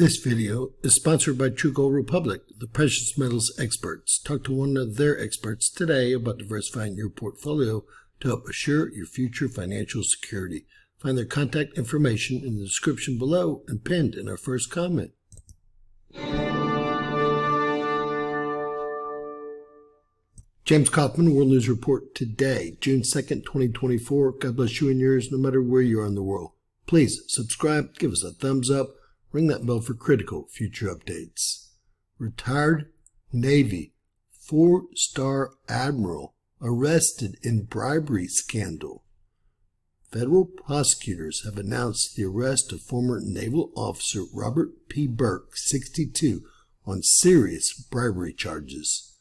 This video is sponsored by True Gold Republic, the precious metals experts. Talk to one of their experts today about diversifying your portfolio to help assure your future financial security. Find their contact information in the description below and pinned in our first comment. James Kaufman, World News Report today, June 2nd, 2024. God bless you and yours no matter where you are in the world. Please subscribe, give us a thumbs up, ring that bell for critical future updates. Retired Navy 4-star Admiral arrested in bribery scandal. Federal prosecutors have announced the arrest of former naval officer Robert P. Burke, 62, on serious bribery charges.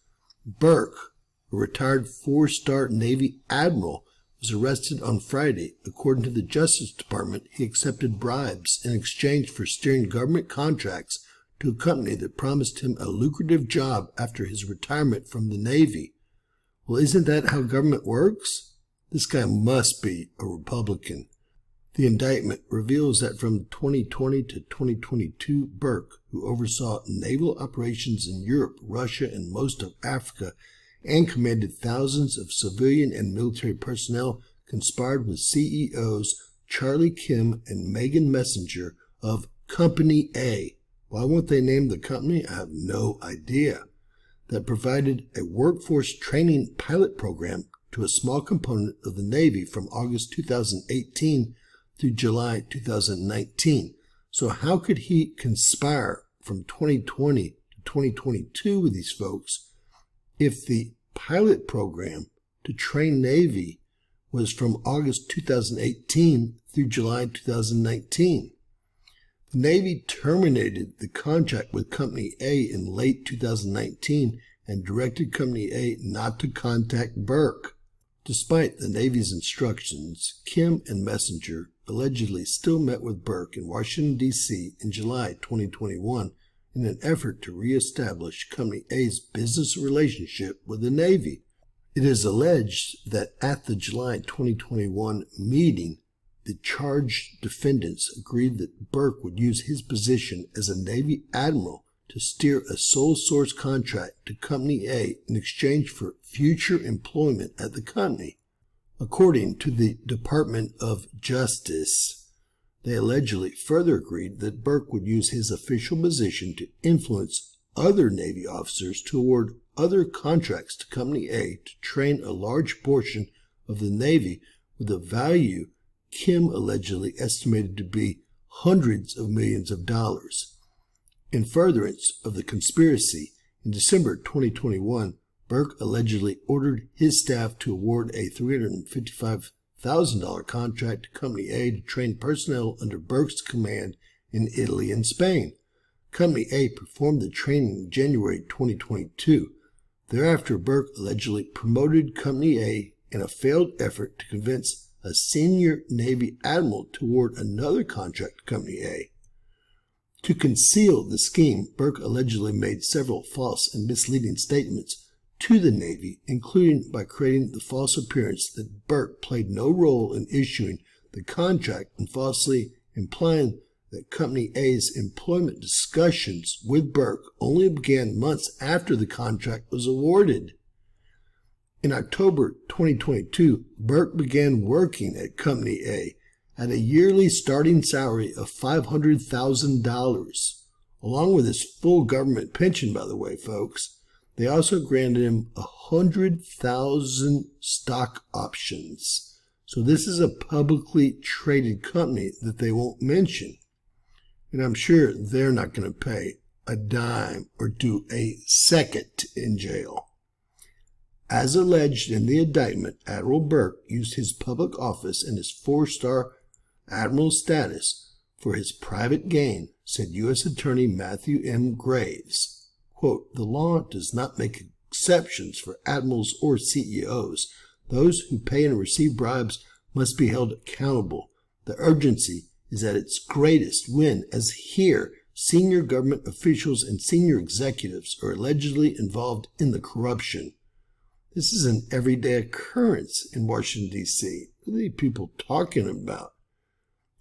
Burke, a retired 4-star Navy admiral, was arrested on Friday. According to the Justice Department, he accepted bribes in exchange for steering government contracts to a company that promised him a lucrative job after his retirement from the Navy. Well, isn't that how government works? This guy must be a Republican. The indictment reveals that from 2020 to 2022, Burke, who oversaw naval operations in Europe, Russia, and most of Africa, and commanded thousands of civilian and military personnel, conspired with CEOs Charlie Kim and Megan Messenger of Company A. Why won't they name the company? I have no idea. That provided a workforce training pilot program to a small component of the Navy from August 2018 through July 2019. So how could he conspire from 2020 to 2022 with these folks if the pilot program to train Navy was from August 2018 through July 2019? The Navy terminated the contract with Company A in late 2019 and directed Company A not to contact Burke. Despite the Navy's instructions, Kim and Messenger allegedly still met with Burke in Washington, D.C. in July 2021 in an effort to reestablish Company A's business relationship with the Navy. It is alleged that at the July 2021 meeting, the charged defendants agreed that Burke would use his position as a Navy admiral to steer a sole source contract to Company A in exchange for future employment at the company. According to the Department of Justice, they allegedly further agreed that Burke would use his official position to influence other Navy officers to award other contracts to Company A to train a large portion of the Navy with a value Kim allegedly estimated to be hundreds of millions of dollars. In furtherance of the conspiracy, in December 2021, Burke allegedly ordered his staff to award a $355,000 contract to Company A to train personnel under Burke's command in Italy and Spain. Company A performed the training in January 2022. Thereafter, Burke allegedly promoted Company A in a failed effort to convince a senior Navy admiral to award another contract to Company A. To conceal the scheme, Burke allegedly made several false and misleading statements to the Navy, including by creating the false appearance that Burke played no role in issuing the contract and falsely implying that Company A's employment discussions with Burke only began months after the contract was awarded. In October 2022, Burke began working at Company A at a yearly starting salary of $500,000, along with his full government pension, by the way, folks. They also granted him 100,000 stock options. So this is a publicly traded company that they won't mention. And I'm sure they're not going to pay a dime or do a second in jail. As alleged in the indictment, Admiral Burke used his public office and his 4-star admiral status for his private gain, said U.S. Attorney Matthew M. Graves. Quote, "The law does not make exceptions for admirals or CEOs. Those who pay and receive bribes must be held accountable. The urgency is at its greatest when, as here, senior government officials and senior executives are allegedly involved in the corruption." This is an everyday occurrence in Washington, D.C. What are these people talking about?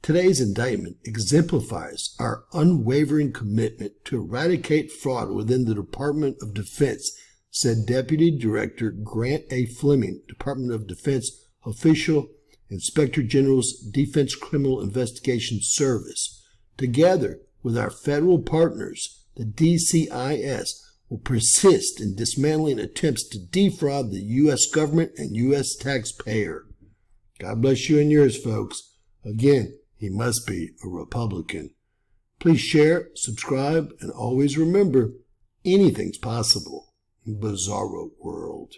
Today's indictment exemplifies our unwavering commitment to eradicate fraud within the Department of Defense, said Deputy Director Grant A. Fleming, Department of Defense official, Inspector General's Defense Criminal Investigation Service. Together with our federal partners, the DCIS will persist in dismantling attempts to defraud the U.S. government and U.S. taxpayer. God bless you and yours, folks. Again, he must be a Republican. Please share, subscribe, and always remember, anything's possible in Bizarro World.